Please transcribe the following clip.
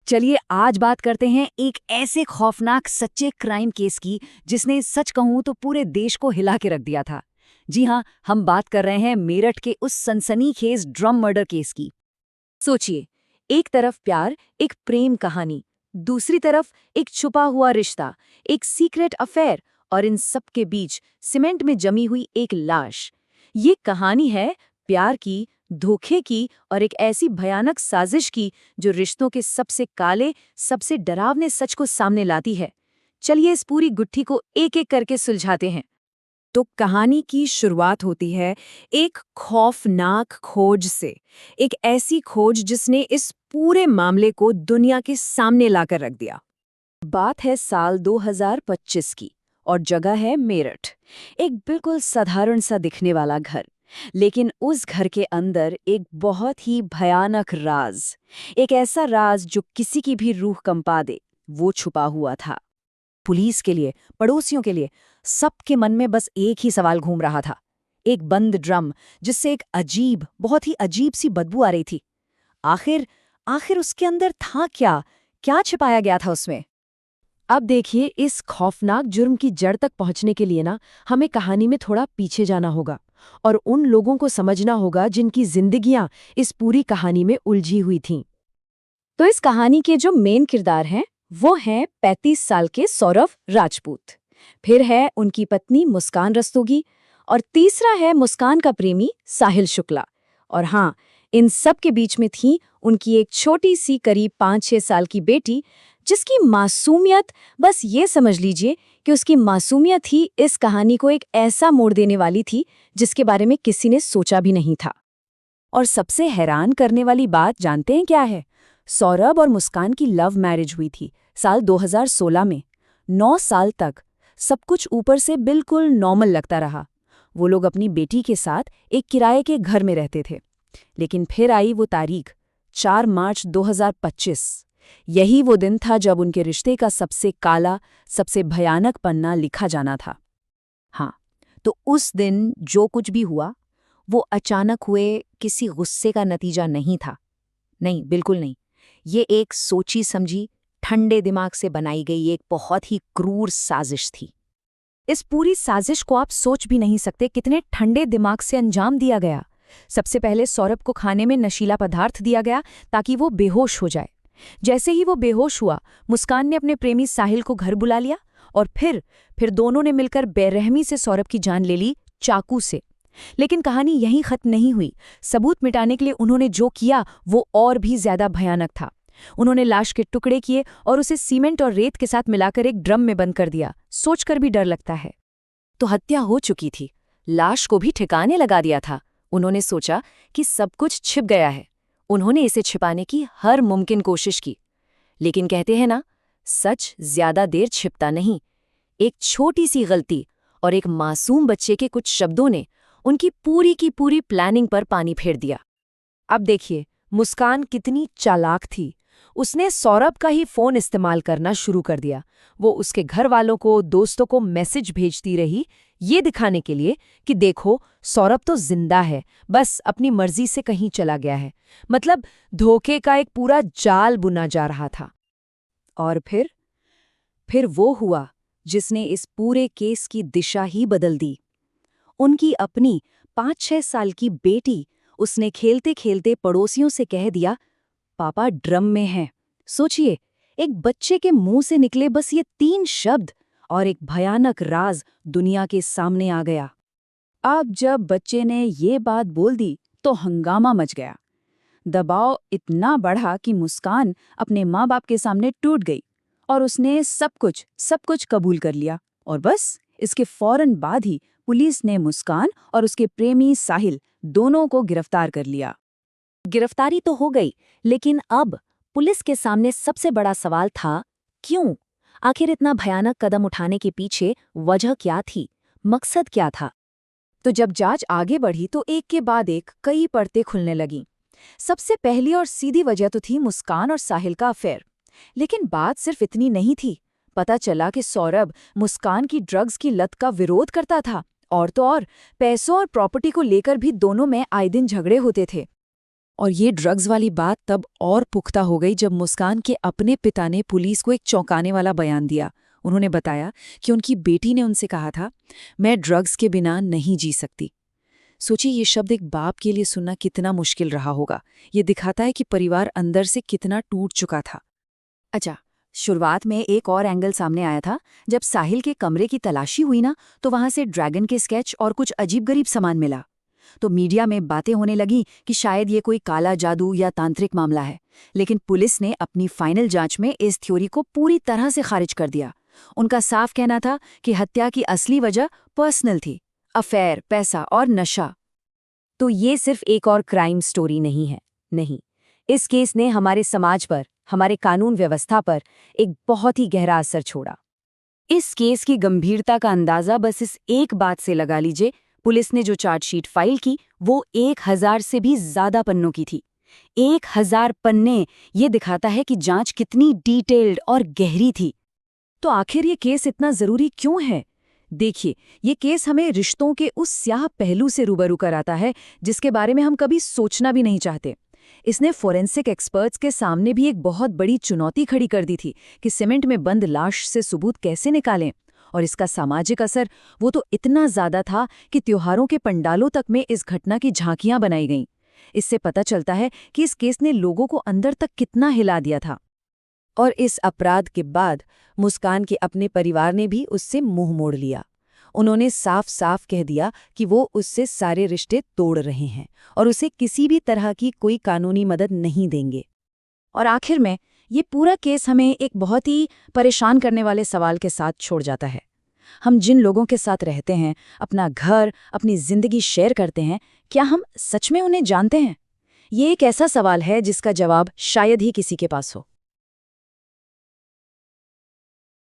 चलिए आज बात करते हैं एक ऐसे खौफनाक सच्चे क्राइम केस की जिसने सच कहूं तो पूरे देश को हिला के रख दिया था। जी हाँ, हम बात कर रहे हैं मेरठ के उस सनसनीखेज ड्रम मर्डर केस की। सोचिए, एक तरफ प्यार, एक प्रेम कहानी, दूसरी तरफ एक छुपा हुआ रिश्ता, एक सीक्रेट अफेयर और इन सब के बीच सीमेंट में जमी हुई एक लाश। ये कहानी है प्यार की, धोखे की और एक ऐसी भयानक साजिश की जो रिश्तों के सबसे काले, सबसे डरावने सच को सामने लाती है। चलिए इस पूरी गुत्थी को एक-एक करके सुलझाते हैं। तो कहानी की शुरुआत होती है एक खौफनाक खोज से। एक ऐसी खोज जिसने इस पूरे मामले को दुनिया के सामने लाकर रख दिया। बात है साल 2025 की और जगह है मेरठ। एक बिल्कुल साधारण सा दिखने वाला घर, लेकिन उस घर के अंदर एक बहुत ही भयानक राज, एक ऐसा राज जो किसी की भी रूह कंपा दे, वो छुपा हुआ था। पुलिस के लिए, पड़ोसियों के लिए, सबके मन में बस एक ही सवाल घूम रहा था। एक बंद ड्रम जिससे एक अजीब, बहुत ही अजीब सी बदबू आ रही थी। आखिर आखिर उसके अंदर था क्या? क्या छिपाया गया था उसमें? अब देखिए, इस खौफनाक जुर्म की जड़ तक पहुंचने के लिए ना हमें कहानी में थोड़ा पीछे जाना होगा और उन लोगों को समझना होगा जिनकी जिंदगियां इस पूरी कहानी में उलझी हुई थीं। तो इस कहानी के जो मेन किरदार हैं वो हैं 35 साल के सौरभ राजपूत, फिर है उनकी पत्नी मुस्कान रस्तोगी और तीसरा है मुस्कान का प्रेमी साहिल शुक्ला। और हाँ, इन सब के बीच में थी उनकी एक छोटी सी करीब 5-6 साल की बेटी, जिसकी मासूमियत, बस ये समझ लीजिए कि उसकी मासूमियत ही इस कहानी को एक ऐसा मोड़ देने वाली थी जिसके बारे में किसी ने सोचा भी नहीं था। और सबसे हैरान करने वाली बात जानते हैं क्या है? सौरभ और मुस्कान की लव मैरिज हुई थी साल 2016 में। 9 साल तक सब कुछ ऊपर से बिल्कुल नॉर्मल लगता रहा। वो लोग अपनी बेटी के साथ एक किराए के घर में रहते थे। लेकिन फिर आई वो तारीख, 4 मार्च 2025। यही वो दिन था जब उनके रिश्ते का सबसे काला, सबसे भयानक पन्ना लिखा जाना था। हाँ, तो उस दिन जो कुछ भी हुआ वो अचानक हुए किसी गुस्से का नतीजा नहीं था। नहीं, बिल्कुल नहीं। ये एक सोची समझी, ठंडे दिमाग से बनाई गई एक बहुत ही क्रूर साजिश थी। इस पूरी साजिश को आप सोच भी नहीं सकते कितने ठंडे दिमाग से अंजाम दिया गया। सबसे पहले सौरभ को खाने में नशीला पदार्थ दिया गया ताकि वो बेहोश हो जाए। जैसे ही वो बेहोश हुआ, मुस्कान ने अपने प्रेमी साहिल को घर बुला लिया और फिर दोनों ने मिलकर बेरहमी से सौरभ की जान ले ली, चाकू से। लेकिन कहानी यहीं खत्म नहीं हुई। सबूत मिटाने के लिए उन्होंने जो किया वो और भी ज्यादा भयानक था। उन्होंने लाश के टुकड़े किए और उसे सीमेंट और रेत के साथ मिलाकर एक ड्रम में बंद कर दिया। सोचकर भी डर लगता है। तो हत्या हो चुकी थी, लाश को भी ठिकाने लगा दिया था। उन्होंने सोचा कि सब कुछ छिप गया है। उन्होंने इसे छिपाने की हर मुमकिन कोशिश की। लेकिन कहते हैं ना, सच ज्यादा देर छिपता नहीं। एक छोटी सी गलती और एक मासूम बच्चे के कुछ शब्दों ने उनकी पूरी की पूरी प्लानिंग पर पानी फेर दिया। अब देखिए, मुस्कान कितनी चालाक थी। उसने सौरभ का ही फोन इस्तेमाल करना शुरू कर दिया। वो उसके घर वालों को, दोस्तों को मैसेज भेजती रही, ये दिखाने के लिए कि देखो, सौरभ तो जिंदा है, बस अपनी मर्जी से कहीं चला गया है। मतलब धोखे का एक पूरा जाल बुना जा रहा था। और फिर वो हुआ जिसने इस पूरे केस की दिशा ही बदल दी। उनकी अपनी 5-6 साल की बेटी, उसने खेलते खेलते पड़ोसियों से कह दिया, पापा ड्रम में हैं। सोचिए, एक बच्चे के मुंह से निकले बस ये 3 शब्द और एक भयानक राज दुनिया के सामने आ गया। अब जब बच्चे ने ये बात बोल दी तो हंगामा मच गया। दबाव इतना बढ़ा कि मुस्कान अपने माँ बाप के सामने टूट गई और उसने सब कुछ कबूल कर लिया। और बस इसके फौरन बाद ही पुलिस ने मुस्कान और उसके प्रेमी साहिल दोनों को गिरफ्तार कर लिया। गिरफ्तारी तो हो गई, लेकिन अब पुलिस के सामने सबसे बड़ा सवाल था, क्यों? आखिर इतना भयानक कदम उठाने के पीछे वजह क्या थी, मकसद क्या था? तो जब जांच आगे बढ़ी तो एक के बाद एक कई परतें खुलने लगीं। सबसे पहली और सीधी वजह तो थी मुस्कान और साहिल का अफेयर। लेकिन बात सिर्फ इतनी नहीं थी। पता चला कि सौरभ मुस्कान की ड्रग्स की लत का विरोध करता था, और तो और पैसों और प्रॉपर्टी को लेकर भी दोनों में आए दिन झगड़े होते थे। और ये ड्रग्स वाली बात तब और पुख्ता हो गई जब मुस्कान के अपने पिता ने पुलिस को एक चौंकाने वाला बयान दिया। उन्होंने बताया कि उनकी बेटी ने उनसे कहा था, मैं ड्रग्स के बिना नहीं जी सकती। सोचिए, ये शब्द एक बाप के लिए सुनना कितना मुश्किल रहा होगा। ये दिखाता है कि परिवार अंदर से कितना टूट चुका था। अच्छा, शुरुआत में एक और एंगल सामने आया था। जब साहिल के कमरे की तलाशी हुई ना, तो वहां से ड्रैगन के स्केच और कुछ अजीबगरीब सामान मिला। तो मीडिया में बातें होने लगी कि शायद ये कोई काला जादू या तांत्रिक मामला है। लेकिन पुलिस ने अपनी फाइनल जांच में इस थ्योरी को पूरी तरह से खारिज कर दिया। उनका साफ कहना था कि हत्या की असली वजह पर्सनल थी, अफेयर, पैसा और नशा। तो ये सिर्फ एक और क्राइम स्टोरी नहीं है। नहीं, इस केस ने हमारे समाज पर, हमारे कानून व्यवस्था पर एक बहुत ही गहरा असर छोड़ा। इस केस की गंभीरता का अंदाजा बस इस एक बात से लगा लीजिए, पुलिस ने जो चार्जशीट फाइल की वो 1000 से भी ज्यादा पन्नों की थी। 1000 पन्ने, ये दिखाता है कि जांच कितनी डिटेल्ड और गहरी थी। तो आखिर ये केस इतना जरूरी क्यों है? देखिए, ये केस हमें रिश्तों के उस स्याह पहलू से रूबरू कराता है जिसके बारे में हम कभी सोचना भी नहीं चाहते। इसने फोरेंसिक एक्सपर्ट्स के सामने भी एक बहुत बड़ी चुनौती खड़ी कर दी थी कि सीमेंट में बंद लाश से सबूत कैसे निकालें। और इसका सामाजिक असर वो तो इतना ज्यादा था कि त्योहारों के पंडालों तक में इस घटना की झांकियां बनाई गईं। इससे पता चलता है कि इस केस ने लोगों को अंदर तक कितना हिला दिया था। और इस अपराध के बाद मुस्कान के अपने परिवार ने भी उससे मुंह मोड़ लिया। उन्होंने साफ साफ कह दिया कि वो उससे सारे रिश्ते तोड़ रहे हैं और उसे किसी भी तरह की कोई कानूनी मदद नहीं देंगे। और आखिर में ये पूरा केस हमें एक बहुत ही परेशान करने वाले सवाल के साथ छोड़ जाता है। हम जिन लोगों के साथ रहते हैं, अपना घर, अपनी जिंदगी शेयर करते हैं, क्या हम सच में उन्हें जानते हैं? ये एक ऐसा सवाल है जिसका जवाब शायद ही किसी के पास हो।